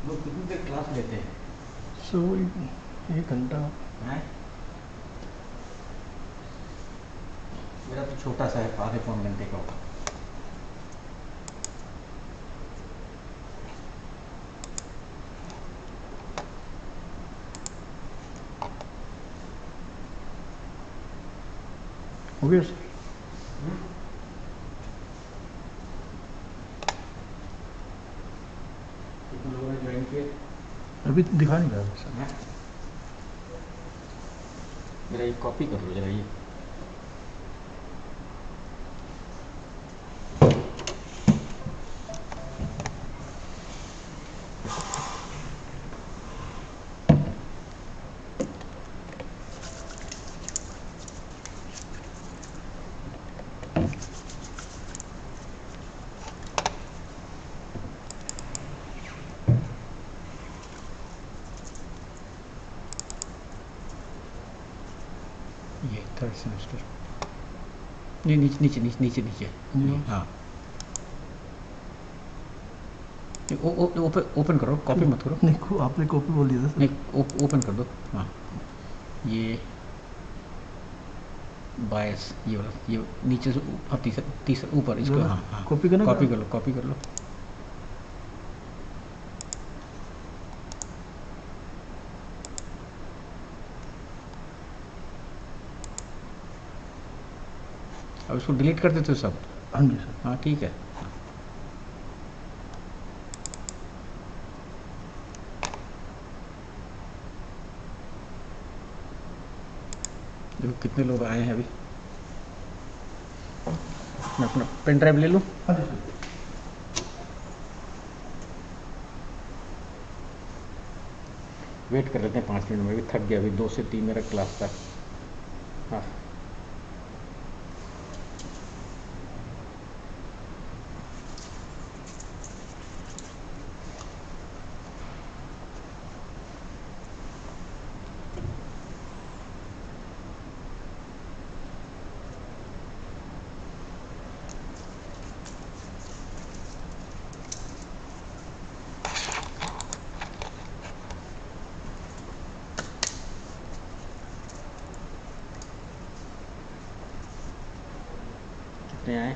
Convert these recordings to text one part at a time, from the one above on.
लोग कितनी देर क्लास लेते हैं? सो 1 घंटा। हैं? मेरा तो छोटा सा है, आधे पौन घंटे का होगा। हो गया सर। कितने लोगों ने ज्वाइन किए? अभी दिखा नहीं रहा सर। हैं? मेरा ये कॉपी कर लो जरा ये। ये 3rd सेमेस्टर। नहीं, नीचे नीचे नीचे नीचे नीचे। हाँ, ओपन करो, कॉपी मत करो। नहीं, आपने कॉपी बोल दिया था सर। नहीं, ओपन कर दो। हाँ, ये बायस, ये वाला, ये नीचे से और तीसरा तीसरा ऊपर इसको। हाँ हाँ, कॉपी करना, कॉपी कर लो, कॉपी कर लो। अब इसको डिलीट कर देते हो सब? हाँ जी सर। हाँ ठीक है। देखो कितने लोग आए हैं अभी। मैं अपना पेन ड्राइव ले लूँ? हाँ जी सर। वेट कर लेते हैं 5 मिनट में, भी थक गया, अभी 2 से 3 मेरा क्लास था। हाँ, कितने आए?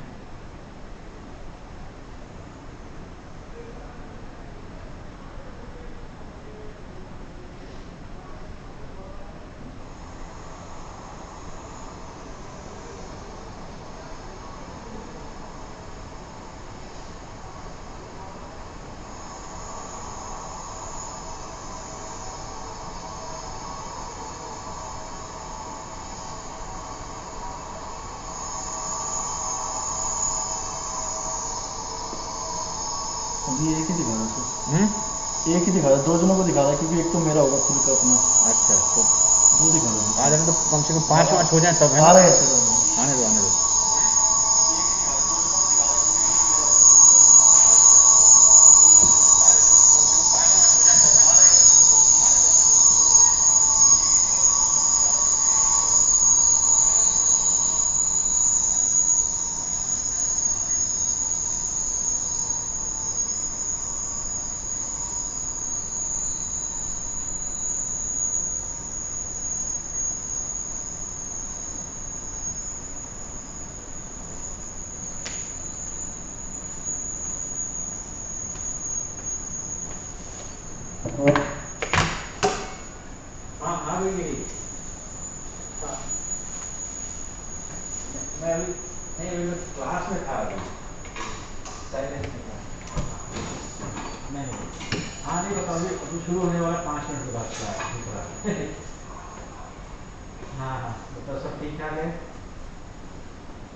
अभी एक ही दिखा रहा है सर। एक ही दिखा रहा है, 2 जनों को दिखा रहा है, क्योंकि एक तो मेरा होगा खुद का अपना। अच्छा, तो 2 दिखा रहा है। आ जाने तो कम से कम 5 हो जाए तब है। आ रहे हैं सर। आने दो, आने दो। हाँ, आ गई मेरी। हाँ, मैं अभी नहीं, अभी मैं क्लास में था अभी, साइलेंस में था। नहीं, हाँ नहीं बताओ, अभी शुरू होने वाला 5 मिनट के बाद क्लास दिख रहा है। हाँ हाँ, बताओ सब ठीक ठाक है?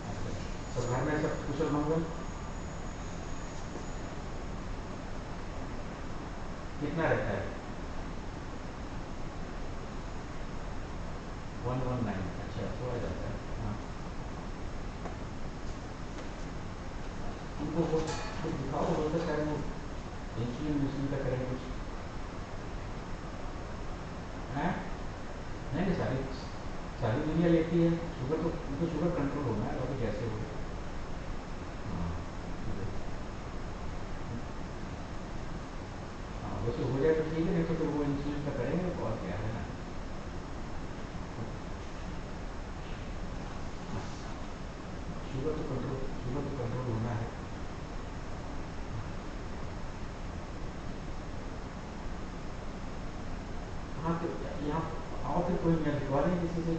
अच्छा, सब घर में सब कुशल मंगल? कितना रहता है? 119। अच्छा, थोड़ा जाता है। हाँ, उनको वो कुछ दिखाओ, तो बोलते शायद वो इंसुलिन का करें कुछ। हैं? नहीं नहीं, सारी सारी दुनिया लेती है शुगर, तो उनको शुगर कंट्रोल होना है, बाकी कैसे हो। हाँ, हाँ, बस तो हो जाए तो ठीक है, नहीं तो फिर वो इंसुलिन का करेंगे और क्या है ना। शुगर तो कंट्रोल होना है। हाँ तो यहाँ आओ फिर, कोई मैं लिखवा दें किसी से।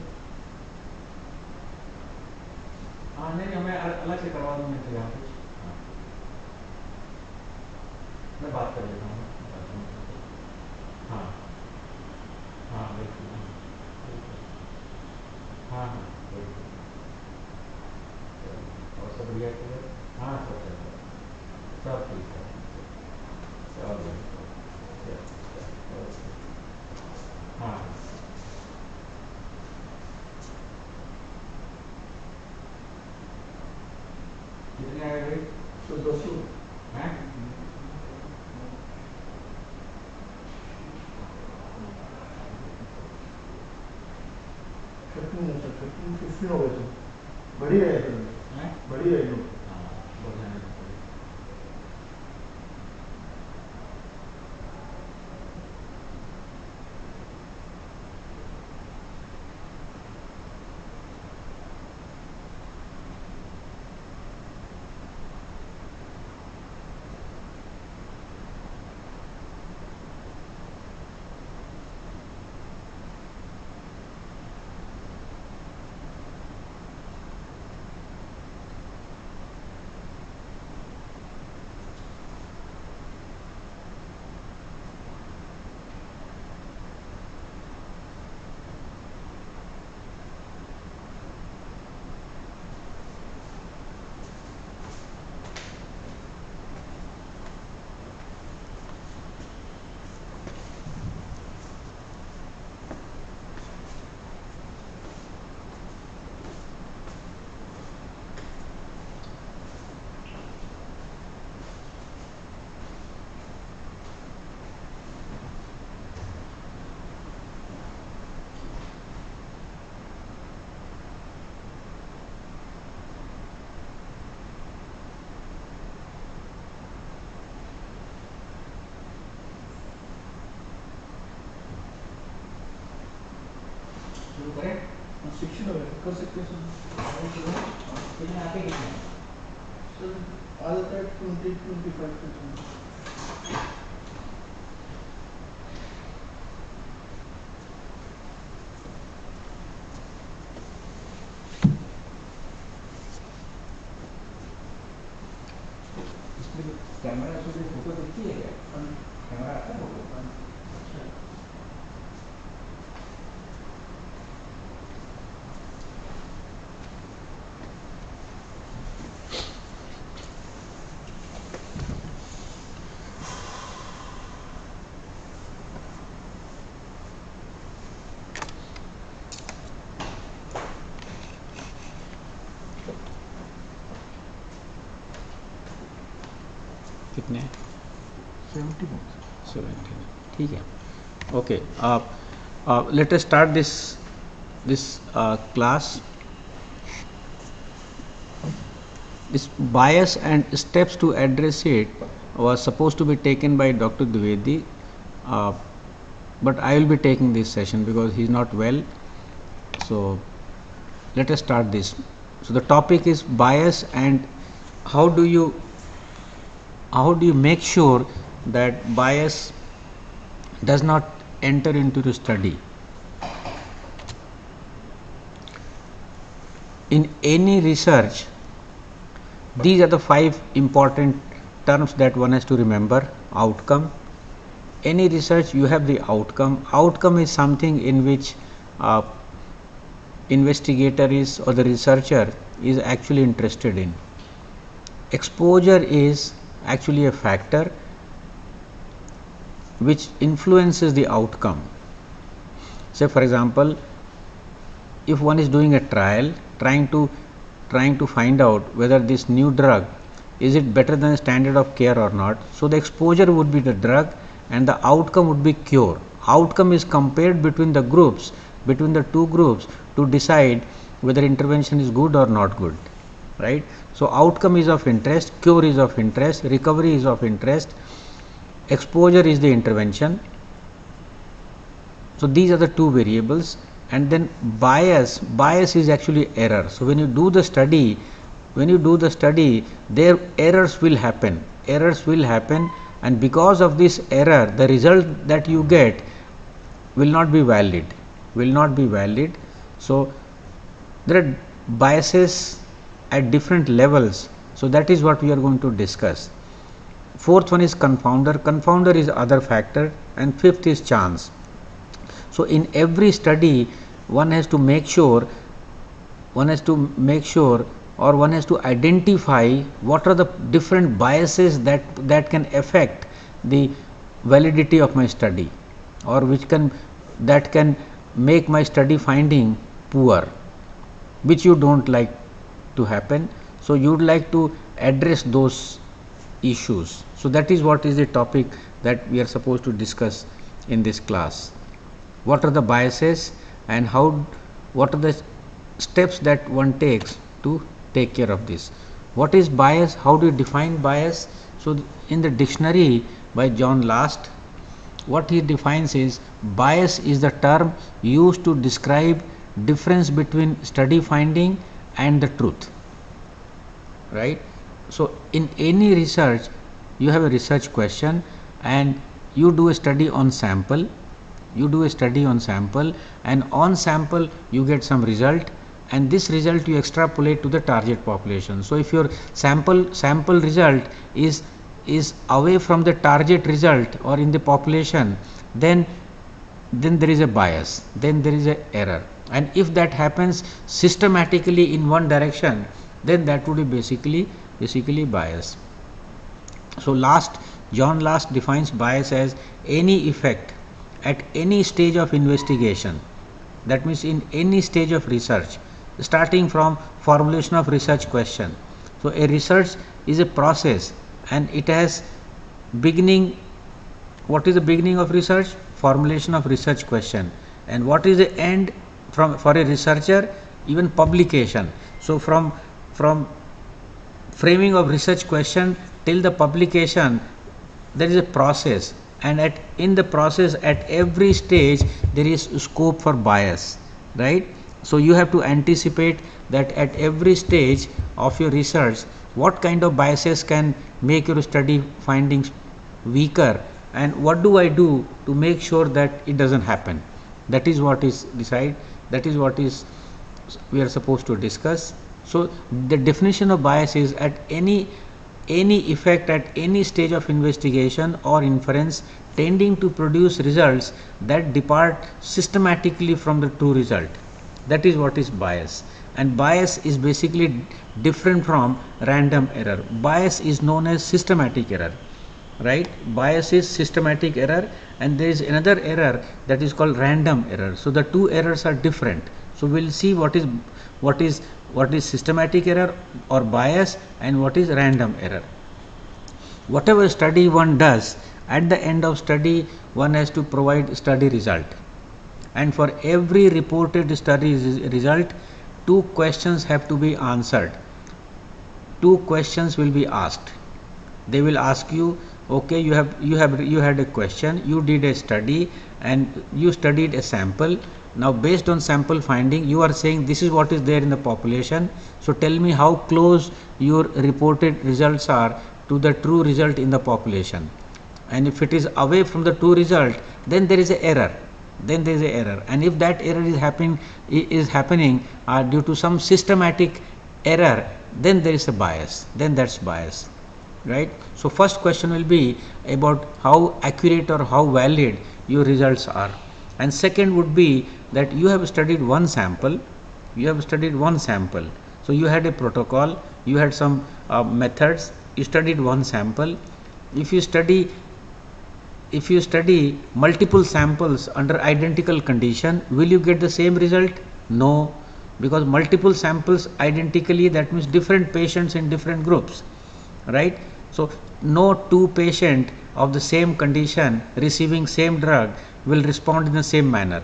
हाँ नहीं नहीं, मैं अलग से करवा दूँगा इंतजाम कुछ। हाँ मैं बात कर लेता हूँ। हाँ हाँ बिल्कुल। हाँ हाँ बिल्कुल। और सब बढ़िया है? हाँ सब चल रहा है, सब ठीक है, सब बढ़िया। हाँ कितने आए भाई? तो 10 हैं? नहीं सर, 15 हो गए तो बढ़िया है सर, हैं? बढ़िया है। हाँ बढ़िया है। शुरू करें? शिक्षण कर सकते हैं सर। कितने आते कितने? सर आ जाता है 20-25%। इसमें कैमरा से फोटो दिखती है क्या? कैमरा आता है फोटो? अच्छा। कितने? 70 ठीक है। Okay, let us start this class. This bias and steps to address it was supposed to be taken by Dr. Dwivedi, but I will be taking this session because he is not well. So let us start this. So the topic is bias, and how do you make sure that bias does not enter into the study. In any research, these are the 5 important terms that one has to remember. Outcome. Any research, you have the outcome. Outcome is something in which investigator is, or the researcher is actually interested in. Exposure is actually a factor which influences the outcome. Say for example, if one is doing a trial, trying to find out whether this new drug is it better than standard of care or not, so the exposure would be the drug and the outcome would be cure. Outcome is compared between the groups, between the two groups, to decide whether intervention is good or not good, right? So outcome is of interest, cure is of interest, recovery is of interest, exposure is the intervention. So these are the two variables, and then bias is actually error. So when you do the study, there errors will happen, and because of this error the result that you get will not be valid. So there are biases at different levels. So that is what we are going to discuss. Fourth one is confounder is other factor, and fifth is chance. So in every study one has to make sure or one has to identify what are the different biases that can affect the validity of my study, or that can make my study finding poor, which you don't like to happen. So you would like to address those issues. So that is what is the topic that we are supposed to discuss in this class. What are the biases, and what are the steps that one takes to take care of this? What is bias? How do you define bias? So in the dictionary by John Last, what he defines is bias is the term used to describe difference between study finding and the truth, right? So in any research you have a research question and you do a study on sample, and on sample you get some result, and this result you extrapolate to the target population. So if your sample result is away from the target result or in the population, then there is a bias, then there is a error. And if that happens systematically in one direction, then that would be basically bias. So John Last defines bias as any effect at any stage of investigation, that means in any stage of research, starting from formulation of research question. So a research is a process and it has beginning. What is the beginning of research? Formulation of research question. And what is the end for a researcher? Even publication. So from framing of research question till the publication, there is a process, and in the process at every stage there is scope for bias, right? So you have to anticipate that at every stage of your research what kind of biases can make your study findings weaker, and what do I do to make sure that it doesn't happen. That is what is we are supposed to discuss. So the definition of bias is at any effect at any stage of investigation or inference tending to produce results that depart systematically from the true result. That is what is bias. And bias is basically different from random error. Bias is known as systematic error, right? Bias is systematic error, and there is another error that is called random error. So the two errors are different. So we'll see what is systematic error or bias and what is random error. Whatever study one does, at the end of study one has to provide study result, and for every reported study result 2 questions have to be answered. 2 questions will be asked. They will ask you, okay, you had a question, you did a study and you studied a sample. Now based on sample finding you are saying this is what is there in the population, so tell me how close your reported results are to the true result in the population. And if it is away from the true result, then there is an error. And if that error is happening due to some systematic error, then there is a bias, then that's bias, right? So first question will be about how accurate or how valid your results are, and second would be that you have studied one sample. So you had a protocol, you had some methods, you studied one sample. If you study multiple samples under identical condition, will you get the same result? No, because multiple samples identically, that means different patients in different groups, right? So no 2 patients of the same condition receiving same drug will respond in the same manner.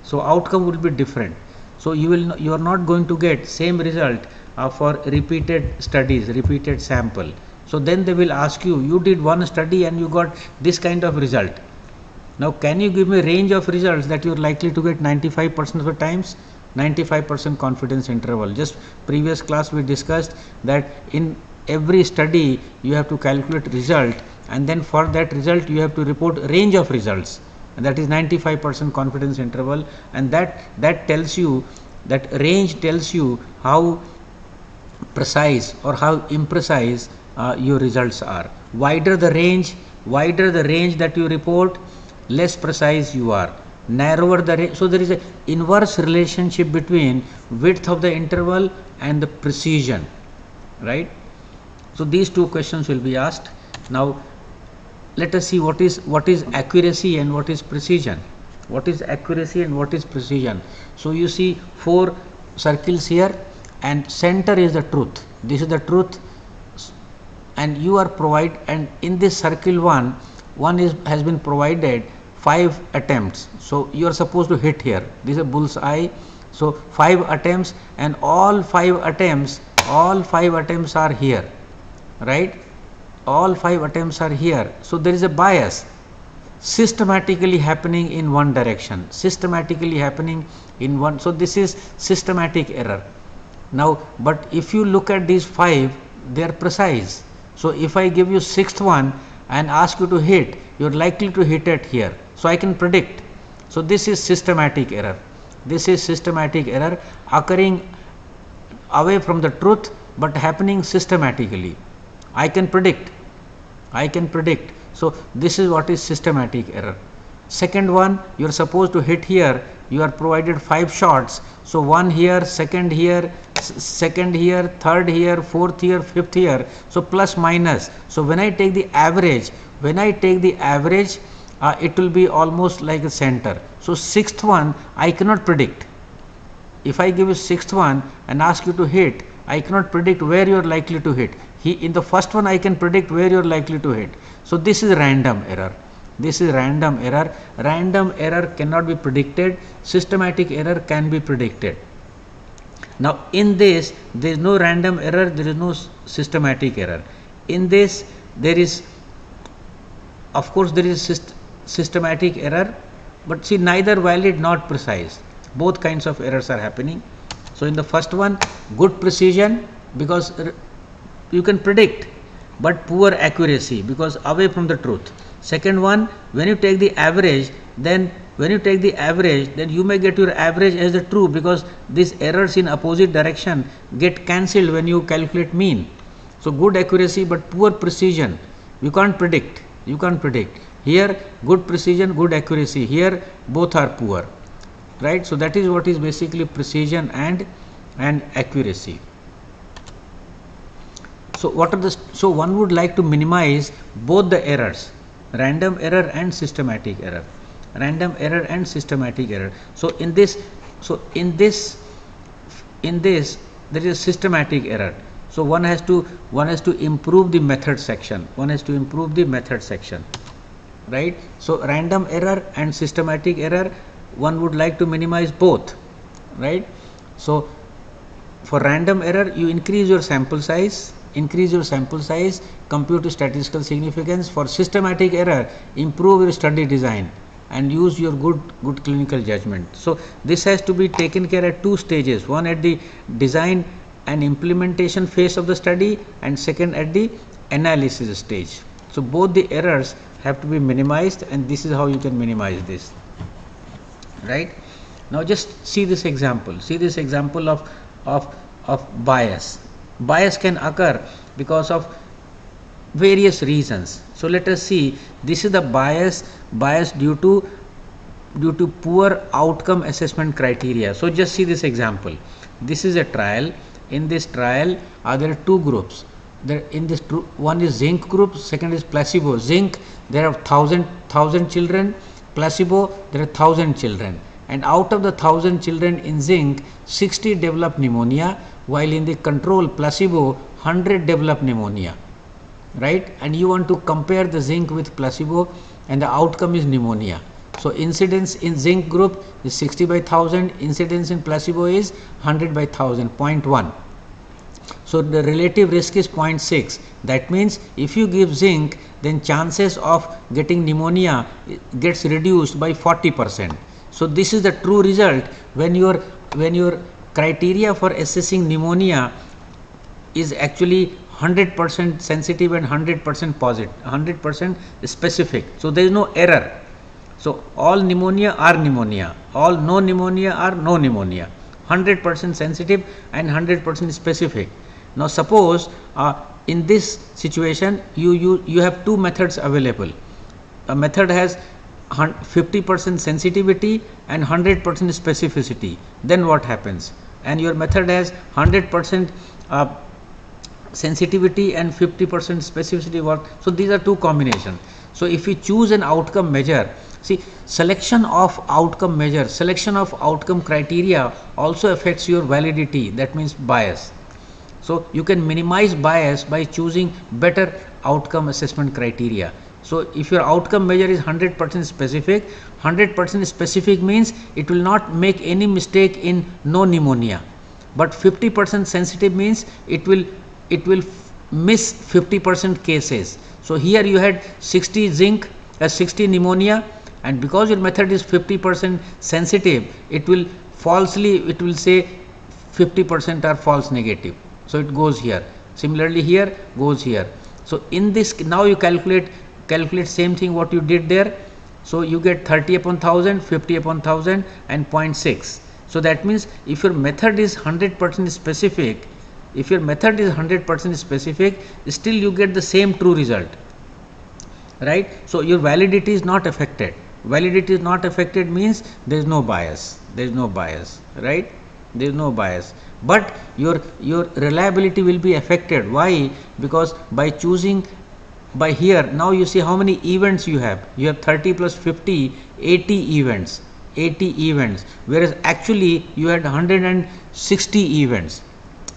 So outcome will be different. So you are not going to get same result for repeated studies, repeated sample. So then they will ask you, you did one study and you got this kind of result. Now can you give me a range of results that you are likely to get 95% of the times? 95% confidence interval. Just previous class we discussed that in every study you have to calculate result, and then for that result you have to report range of results, and that is 95% confidence interval, and that tells you, that range tells you how precise or how imprecise your results are. Wider the range that you report, less precise you are. Narrower the range, so there is an inverse relationship between width of the interval and the precision, right? So these two questions will be asked. Now let us see what is accuracy and what is precision. What is accuracy and what is precision? So you see 4 circles here, and center is the truth. This is the truth, and you are and in this circle one has been provided 5 attempts. So you are supposed to hit here. This is a bull's eye. So 5 attempts, and all 5 attempts are here, right? All 5 attempts are here. So there is a bias systematically happening in one direction, so this is systematic error. Now but if you look at these 5, they are precise. So if I give you 6th one and ask you to hit, you are likely to hit it here, so I can predict. So this is systematic error. Occurring away from the truth but happening systematically. I can predict. So this is what is systematic error. Second one, you are supposed to hit here, you are provided 5 shots. So 1 here, second here, third here, 4th here, 5th here, so plus minus. So when I take the average, it will be almost like a center. So 6th one I cannot predict. If I give you 6th one and ask you to hit, I cannot predict where you are likely to hit. In the first one I can predict where you are likely to hit. So this is random error. Random error cannot be predicted. Systematic error can be predicted. Now in this there is no random error, there is no systematic error. In this there is, of course there is systematic error, but see, neither valid nor precise. Both kinds of errors are happening. So in the first one, good precision because you can predict, but poor accuracy because away from the truth. Second one, when you take the average, then you may get your average as the true because these errors in opposite direction get cancelled when you calculate mean. So good accuracy but poor precision. You can't predict. Here good precision, good accuracy. Here both are poor, right? So that is what is basically precision and accuracy. So so one would like to minimize both the errors, random error and systematic error. So in this there is a systematic error. So one has to improve the method section. Right? So random error and systematic error, one would like to minimize both, right? So for random error, you increase your sample size, compute statistical significance. For systematic error, improve your study design and use your good clinical judgment. So this has to be taken care at 2 stages, one at the design and implementation phase of the study, and second at the analysis stage. So both the errors have to be minimized, and this is how you can minimize this, right? Now just see this example. Of bias. Bias can occur because of various reasons. So let us see. This is the bias due to poor outcome assessment criteria. So just see this example. This is a trial. In this trial, there are 2 groups. One is zinc group, second is placebo. Zinc, there are 1,000 children. Placebo, there are 1,000 children. And out of the 1,000 children in zinc, 60 develop pneumonia, while in the control placebo, 100 develop pneumonia, right? And you want to compare the zinc with placebo, and the outcome is pneumonia. So incidence in zinc group is 60 by 1,000, incidence in placebo is 100 by 1,000, 0.1. So the relative risk is 0.6. That means if you give zinc, then chances of getting pneumonia gets reduced by 40%. So this is the true result when your criteria for assessing pneumonia is actually 100% sensitive and 100% positive, 100% specific. So there is no error. So all pneumonia are pneumonia, all no pneumonia are no pneumonia, 100% sensitive and 100% specific. Now suppose in this situation you have two methods available. A method has 50% sensitivity and 100% specificity. Then what happens? And your method has 100% sensitivity and 50% specificity. What? So these are two combinations. So if we choose an outcome measure, see, selection of outcome measure, selection of outcome criteria also affects your validity, that means bias. So you can minimize bias by choosing better outcome assessment criteria. So if your outcome measure is 100% specific, 100% specific means it will not make any mistake in no pneumonia, but 50% sensitive means it will miss 50% cases. So here you had 60 zinc, 60 pneumonia, and because your method is 50% sensitive, it will say 50% are false negative. So it goes here. Similarly here goes here. So in this, now you calculate same thing what you did there. So you get 30 upon 1000, 50 upon 1000 and 0.6. So that means if your method is 100% specific, still you get the same true result, right? So your validity is not affected. Validity is not affected means there is no bias, right? There is no bias, but your reliability will be affected. Why? Because by choosing by here, now you see how many events you have. You have 30 plus 50, 80 events, whereas actually you had 160 events,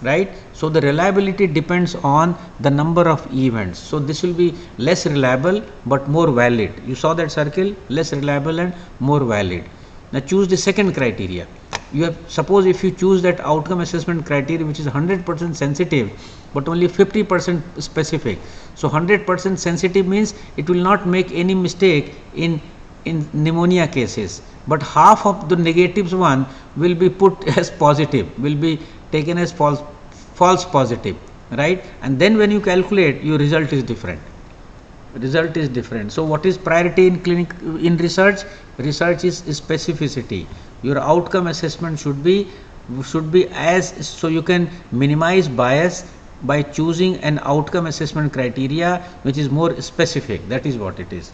right? So the reliability depends on the number of events. So this will be less reliable but more valid. You saw that circle, less reliable and more valid. Now choose the second criteria. You have, suppose if you choose that outcome assessment criteria which is 100% sensitive but only 50% specific. So 100% sensitive means it will not make any mistake in pneumonia cases, but half of the negatives one will be put as positive, will be taken as false positive, right? And then when you calculate, your result is different. So what is priority in research? Research is specificity. Your outcome assessment should be as, so you can minimize bias by choosing an outcome assessment criteria which is more specific. That is what it is.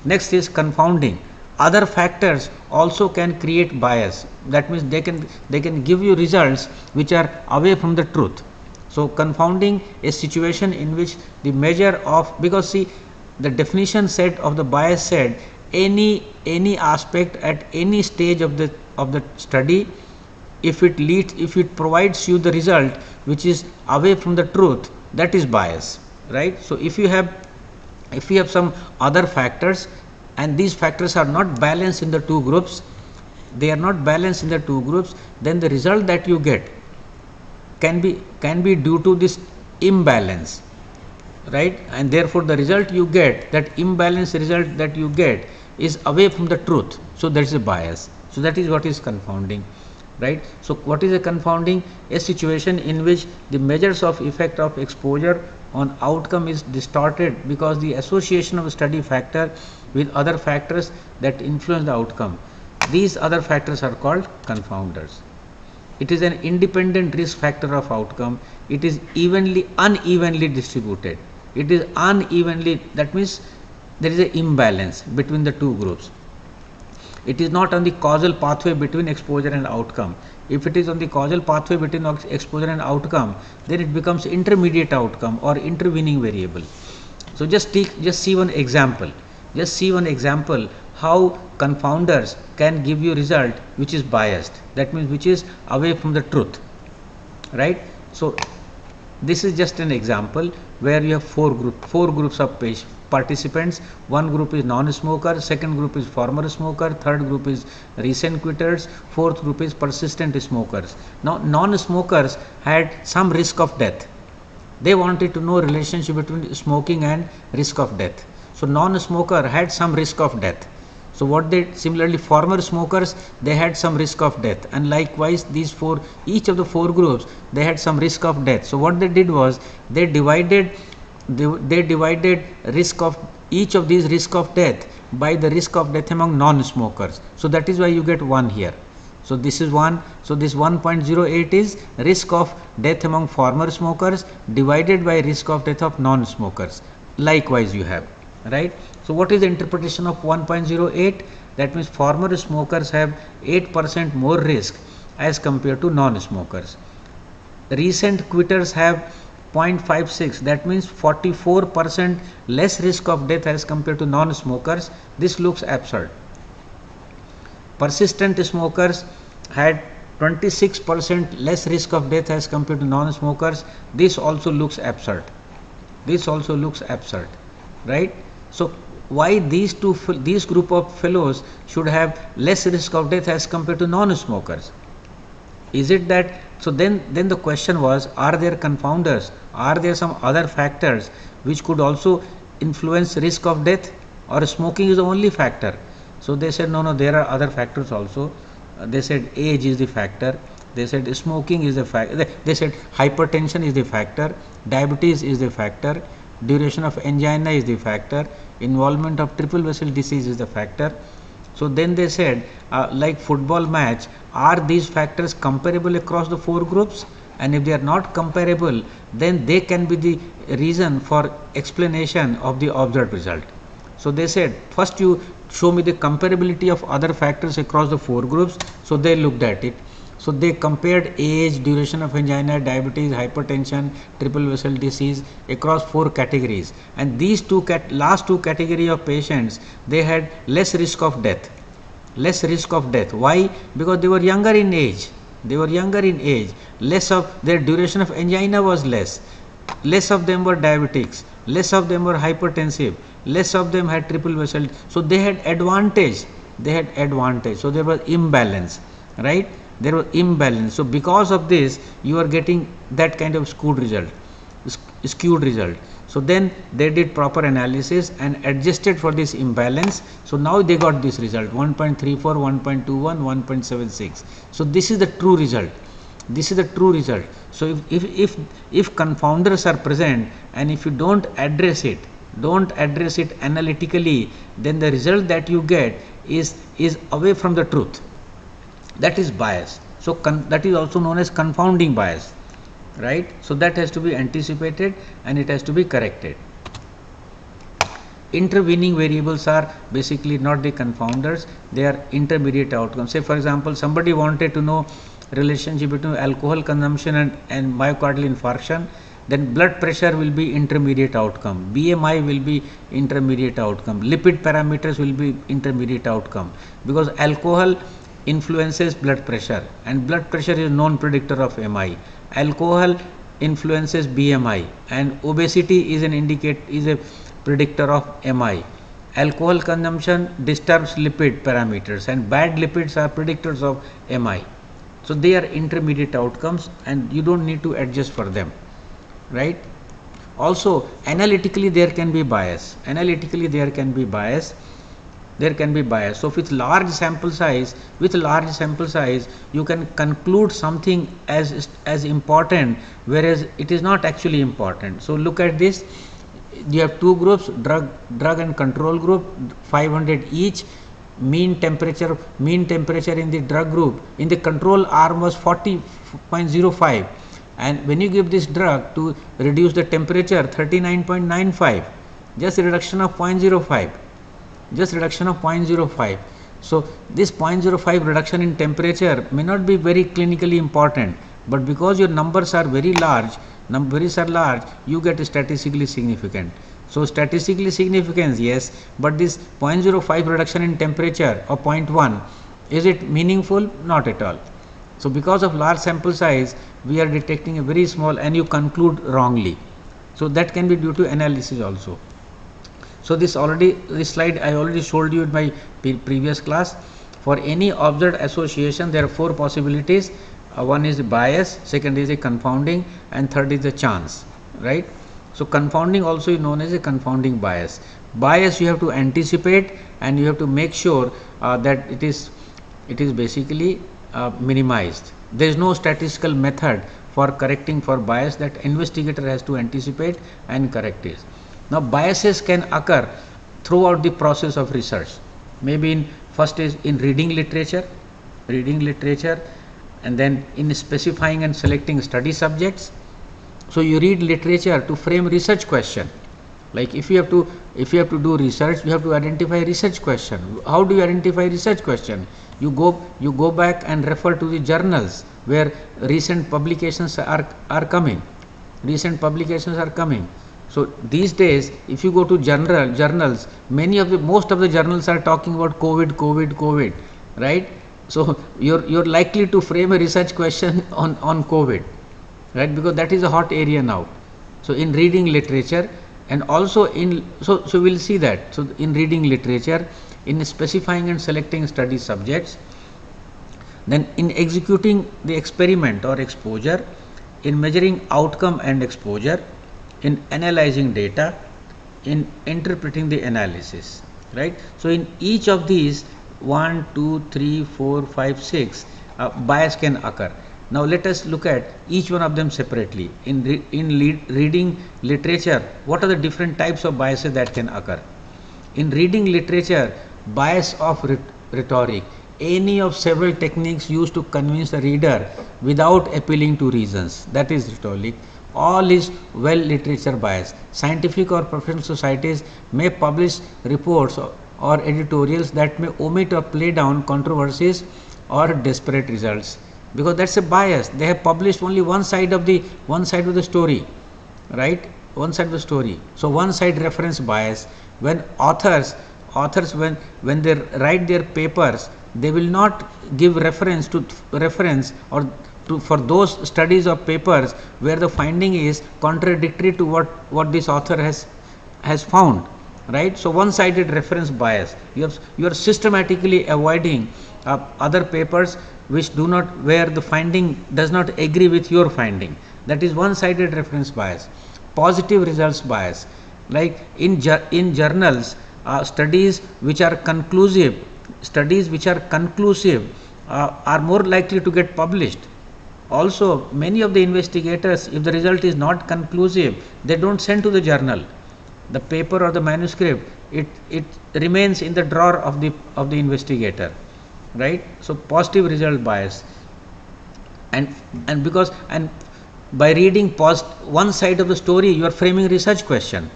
Next is confounding. Other factors also can create bias. That means they can give you results which are away from the truth. So confounding a situation in which the measure of, because see, the definition said of the bias said any aspect at any stage of the study, if it provides you the result which is away from the truth, that is bias, right? So if you have some other factors and these factors are not balanced in the two groups, then the result that you get can be due to this imbalance, right? And therefore the result you get, that imbalanced result that you get, is away from the truth. So that is a bias. So that is what is confounding, right? So what is a confounding? A situation in which the measures of effect of exposure on outcome is distorted because the association of a study factor with other factors that influence the outcome. These other factors are called confounders. It is an independent risk factor of outcome. It is unevenly distributed. That means there is an imbalance between the two groups. It is not on the causal pathway between exposure and outcome. If it is on the causal pathway between exposure and outcome, then it becomes intermediate outcome or intervening variable. So just see one example. How confounders can give you result which is biased. That means which is away from the truth, right? So this is just an example where you have four groups of participants. One group is non-smoker, second group is former smoker, third group is recent quitters, fourth group is persistent smokers. Now non-smokers had some risk of death. They wanted to know relationship between smoking and risk of death. So non-smoker had some risk of death. So what they similarly former smokers, they had some risk of death, and likewise these each of the four groups, they had some risk of death. So what they did was they divided risk of each of these risk of death by the risk of death among non-smokers. So that is why you get 1 here. So this is 1. So this 1.08 is risk of death among former smokers divided by risk of death of non-smokers. Likewise you have, right? So what is the interpretation of 1.08? That means former smokers have 8% more risk as compared to non-smokers. Recent quitters have 0.56, that means 44% less risk of death as compared to non-smokers. This looks absurd. Persistent smokers had 26% less risk of death as compared to non-smokers. This also looks absurd. This also looks absurd, right? So why these group of fellows should have less risk of death as compared to non-smokers? Is it that, so then the question was, are there confounders? Are there some other factors which could also influence risk of death, or smoking is the only factor? So they said no, there are other factors also. They said age is the factor. They said smoking is the factor. They said hypertension is the factor, diabetes is the factor, duration of angina is the factor, involvement of triple vessel disease is the factor. So then they said, like football match, are these factors comparable across the four groups? And if they are not comparable, then they can be the reason for explanation of the observed result. So they said, first you show me the comparability of other factors across the four groups. So they looked at it. So they compared age, duration of angina, diabetes, hypertension, triple vessel disease across 4 categories. And these last two category of patients, they had less risk of death. Less risk of death. Why? Because they were younger in age. They were younger in age. Less of their duration of angina was less. Less of them were diabetics. Less of them were hypertensive. Less of them had triple vessel. So they had advantage. They had advantage. So there was imbalance, right? There was imbalance. So because of this, you are getting that kind of skewed result. So then they did proper analysis and adjusted for this imbalance. So now they got this result 1.34, 1.21, 1.76. So this is the true result. This is the true result. So if confounders are present, and if you don't address it analytically, then the result that you get is away from the truth. That is bias. So that is also known as confounding bias, right? So that has to be anticipated and it has to be corrected. Intervening variables are basically not the confounders, they are intermediate outcomes. Say for example, somebody wanted to know relationship between alcohol consumption and myocardial infarction, then blood pressure will be intermediate outcome, BMI will be intermediate outcome, lipid parameters will be intermediate outcome, because alcohol influences blood pressure and blood pressure is known predictor of MI. Alcohol influences BMI and obesity is a predictor of MI. Alcohol consumption disturbs lipid parameters and bad lipids are predictors of MI. So they are intermediate outcomes and you don't need to adjust for them, right? Also analytically there can be bias. There can be bias. So with large sample size, you can conclude something as important, whereas it is not actually important. So look at this. You have two groups, drug and control group, 500 each. Mean temperature in the drug group, in the control arm was 40.05, and when you give this drug to reduce the temperature 39.95, just a reduction of 0.05. So this 0.05 reduction in temperature may not be very clinically important, but because your numbers are very large, you get statistically significant. So statistically significance, yes, but this 0.05 reduction in temperature or 0.1, is it meaningful? Not at all. So because of large sample size, we are detecting a very small and you conclude wrongly. So that can be due to analysis also. So this slide I already showed you in my previous class. For any observed association, there are 4 possibilities. One is bias, second is a confounding, and third is the chance. right? So confounding also is known as a confounding bias. Bias you have to anticipate, and you have to make sure that it is basically minimized. There is no statistical method for correcting for bias, that investigator has to anticipate and correct it. Now biases can occur throughout the process of research. Maybe in first is in reading literature, and then in specifying and selecting study subjects. So you read literature to frame research question. Like if you have to do research, you have to identify research question. How do you identify research question? You go back and refer to the journals where recent publications are coming. So these days, if you go to journals, most of the journals are talking about COVID, right? So you're likely to frame a research question on COVID, right? Because that is a hot area now. So in reading literature, and also so we'll see that. So in reading literature, in specifying and selecting study subjects, then in executing the experiment or exposure, in measuring outcome and exposure, in analyzing data, in interpreting the analysis, right? So in each of these 1, 2, 3, 4, 5, 6 bias can occur. Now let us look at each one of them separately. In reading literature, what are the different types of biases that can occur? In reading literature, bias of rhetoric, any of several techniques used to convince the reader without appealing to reasons, that is rhetoric. All is well literature bias. Scientific or professional societies may publish reports or editorials that may omit or play down controversies or desperate results, because that's a bias. They have published only one side of the story, right? One side of the story. So one side reference bias. When authors when they write their papers, they will not give reference or for those studies or papers where the finding is contradictory to what this author has found, right? So one sided reference bias. You are systematically avoiding other papers where the finding does not agree with your finding. That is one sided reference bias. Positive results bias, like in journals, studies which are conclusive are more likely to get published. Also, many of the investigators, if the result is not conclusive, they don't send to the journal. The paper or the manuscript, it remains in the drawer of the investigator, right? So positive result bias, and by reading one side of the story, you are framing research question,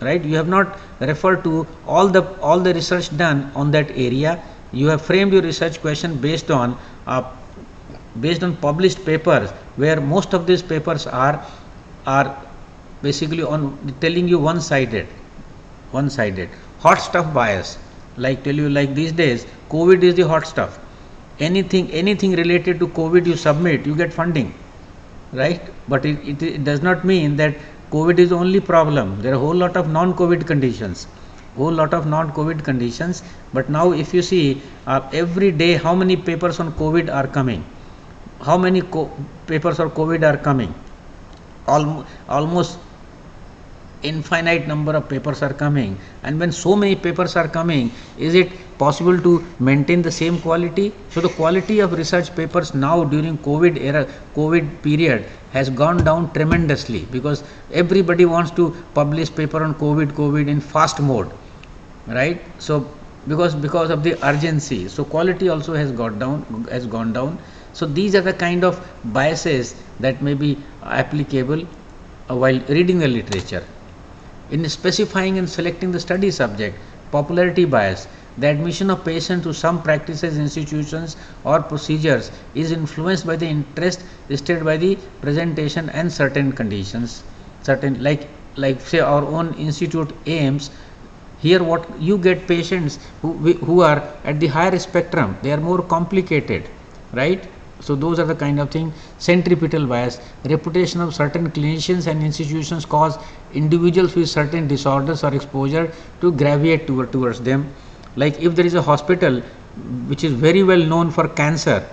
right? You have not referred to all the research done on that area. You have framed your research question based on published papers, where most of these papers are basically on telling you one sided. Hot stuff bias, like these days COVID is the hot stuff. Anything related to COVID you submit, you get funding, right? But it does not mean that COVID is the only problem. There are a whole lot of non-COVID conditions. But now if you see every day how many papers on COVID are coming, papers on COVID are coming, almost infinite number of papers are coming. And when so many papers are coming, is it possible to maintain the same quality? So the quality of research papers now during COVID period has gone down tremendously, because everybody wants to publish paper on COVID in fast mode, right? So because of the urgency, so quality also has gone down. So these are the kind of biases that may be applicable while reading the literature. In specifying and selecting the study subject, popularity bias, the admission of patients to some practices, institutions or procedures is influenced by the interest listed by the presentation and certain conditions. Like say our own institute AIIMS, here what you get patients who are at the higher spectrum, they are more complicated, right? So those are the kind of thing. Centripetal bias, reputation of certain clinicians and institutions cause individuals with certain disorders or exposure to gravitate towards them. Like if there is a hospital which is very well known for cancer,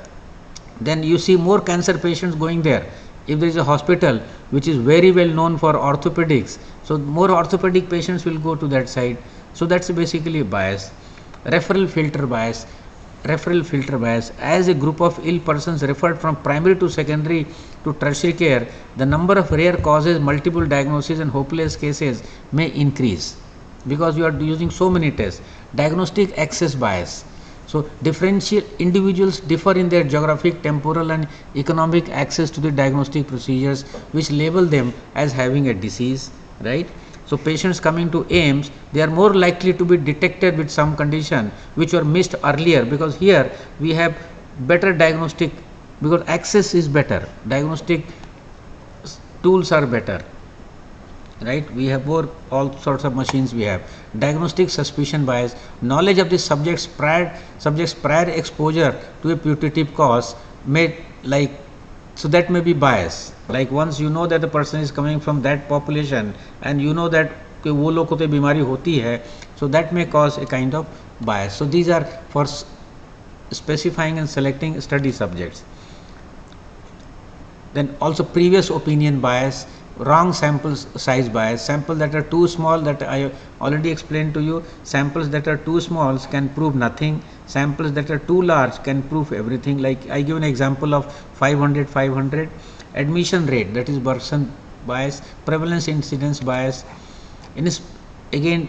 then you see more cancer patients going there. if there is a hospital which is very well known for orthopedics, so more orthopedic patients will go to that side. So that's basically a bias. Referral filter bias. Referral filter bias. As a group of ill persons referred from primary to secondary to tertiary care, the number of rare causes, multiple diagnoses and hopeless cases may increase because you are using so many tests. Diagnostic access bias. So differential individuals differ in their geographic, temporal and economic access to the diagnostic procedures, which label them as having a disease, right? So patients coming to AIIMS, they are more likely to be detected with some condition which were missed earlier, because here we have better diagnostic, because access is better, diagnostic tools are better, right? We have more, all sorts of machines we have. Diagnostic suspicion bias. Knowledge of the subject's prior exposure to a putative cause may, like, so that may be bias. Like once you know that the person is coming from that population and you know that कि वो लोग को तो बीमारी होती है, so that may cause a kind of bias. So these are for specifying and selecting study subjects. Then also previous opinion bias, wrong sample size bias. Samples that are too small, that I already explained to you. Samples that are too small can prove nothing. Samples that are too large can prove everything. Like I give an example of 500. Admission rate, that is Bergson bias. Prevalence incidence bias. Again,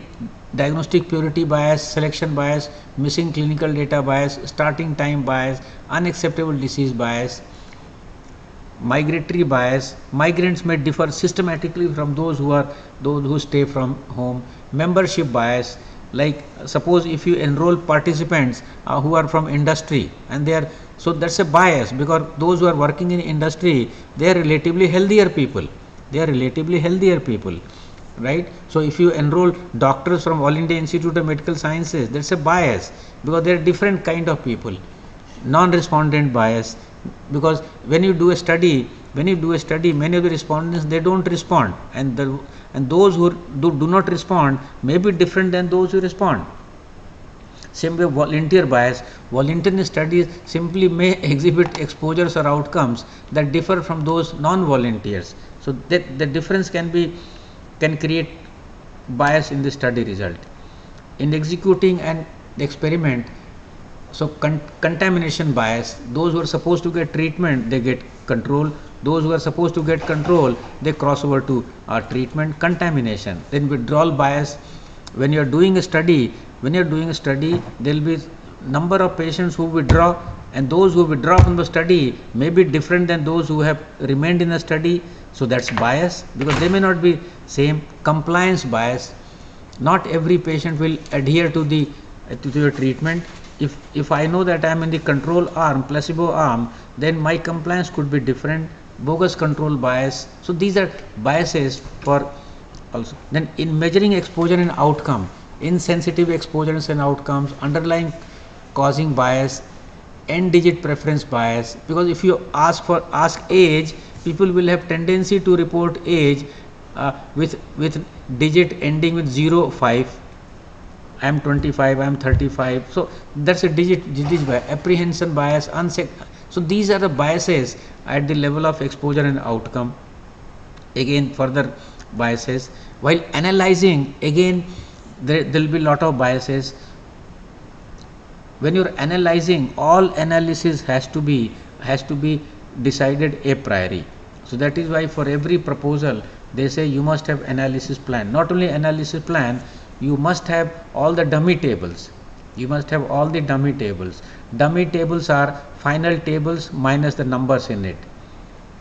diagnostic purity bias, selection bias, missing clinical data bias, starting time bias, unacceptable disease bias. Migratory bias. Migrants may differ systematically from those who stay from home. Membership bias. Like suppose if you enroll participants who are from industry and they are, so that's a bias, because those who are working in industry, they are relatively healthier people. Right? So if you enroll doctors from All India Institute of Medical Sciences, that's a bias, because they are different kind of people. Non-respondent bias, because when you do a study, many of the respondents, they don't respond, and those who do not respond may be different than those who respond. Same way volunteer bias. Volunteer studies simply may exhibit exposures or outcomes that differ from those non-volunteers. So that the difference can create bias in the study result. In executing an experiment, so contamination bias. Those who are supposed to get treatment, they get control. Those who are supposed to get control, they cross over to treatment. Contamination. Then withdrawal bias. When you are doing a study, there will be number of patients who withdraw, and those who withdraw from the study may be different than those who have remained in the study. So that's bias, because they may not be same. Compliance bias. Not every patient will adhere to your treatment. If I know that I am in the control arm, placebo arm, then my compliance could be different. Bogus control bias. So these are biases for also. Then in measuring exposure and outcome, insensitive exposures and outcomes, underlying causing bias, end digit preference bias, because if you ask age, people will have tendency to report age with digit ending with 0, 5. I am 25, I am 35. So that's a digit bias. Apprehension bias, so these are the biases at the level of exposure and outcome. Again, further biases. While analyzing, again there will be lot of biases. When you are analyzing, all analysis has to be decided a priori. So that is why for every proposal they say you must have analysis plan. Not only analysis plan, you must have all the dummy tables. Dummy tables are final tables minus the numbers in it,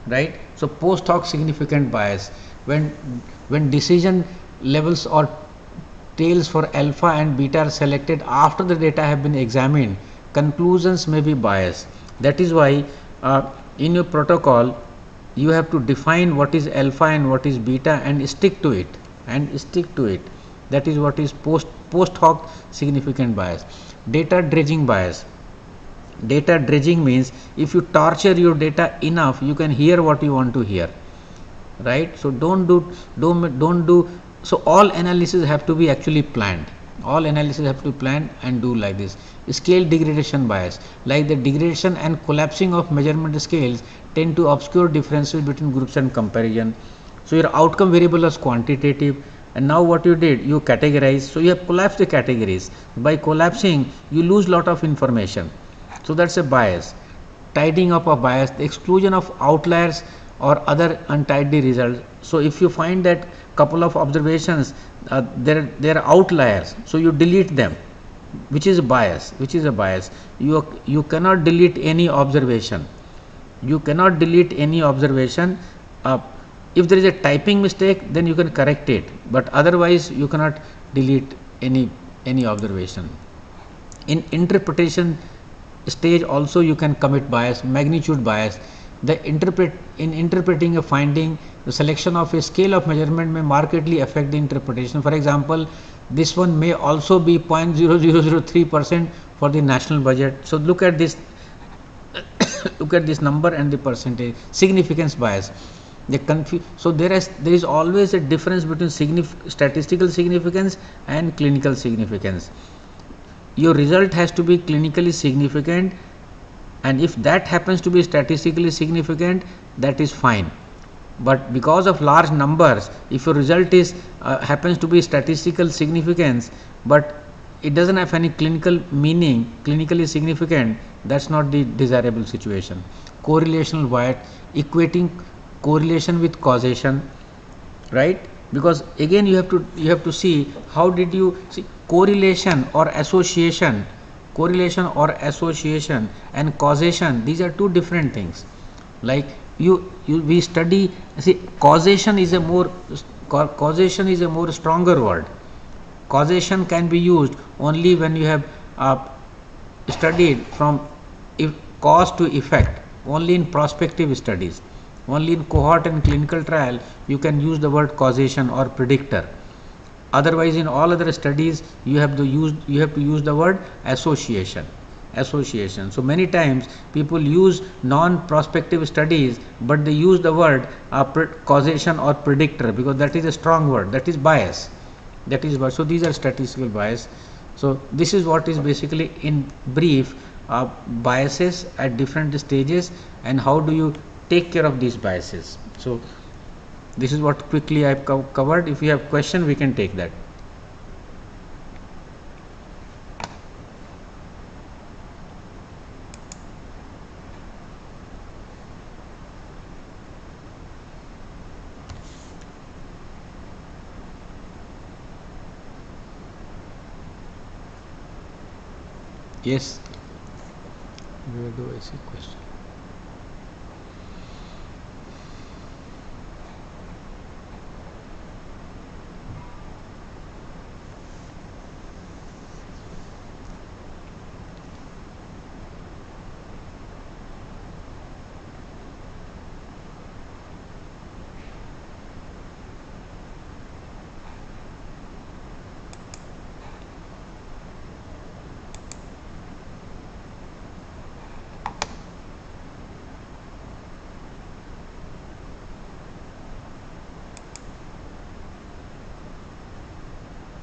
right? So post hoc significant bias. When decision levels or tails for alpha and beta are selected after the data have been examined, conclusions may be biased. That is why in your protocol you have to define what is alpha and what is beta and stick to it. That is what is post hoc significant bias. Data dredging bias. Data dredging means if you torture your data enough, you can hear what you want to hear, right? So don't do. So all analysis have to be actually planned. All analysis have to plan and do like this. Scale degradation bias, like the degradation and collapsing of measurement scales tend to obscure differences between groups and comparison. So your outcome variable is quantitative, and now what you did, you categorize. So you have collapsed the categories. By collapsing, you lose lot of information. So that's a bias. Tidying up of bias, the exclusion of outliers or other untidy results. So if you find that couple of observations, they're outliers, so you delete them, which is a bias. You cannot delete any observation. You cannot delete any observation. uh, if there is a typing mistake, then you can correct it, but otherwise you cannot delete any observation. In interpretation stage also you can commit bias, magnitude bias. In interpreting a finding, the selection of a scale of measurement may markedly affect the interpretation. For example, this one may also be 0.0003% for the national budget. So look at this look at this number and the percentage. Significance bias. So there is always a difference between statistical significance and clinical significance. Your result has to be clinically significant, and if that happens to be statistically significant, that is fine. But because of large numbers, if your result is happens to be statistical significance, but it doesn't have any clinical meaning, clinically significant, that's not the desirable situation. Correlational bias, equating correlation with causation, right? Because again you have to see how did you see correlation or association and causation. These are two different things. Like we study, see, causation is a more stronger word. Causation can be used only when you have studied from cause to effect, only in prospective studies. Only in cohort and clinical trial you can use the word causation or predictor. Otherwise, in all other studies you have to use the word association. So many times people use non-prospective studies, but they use the word causation or predictor, because that is a strong word. That is bias. So these are statistical bias. So this is what is basically in brief biases at different stages, and how do you take care of these biases. So this is what quickly I have covered. If you have question, we can take that. Yes. Where do I see question?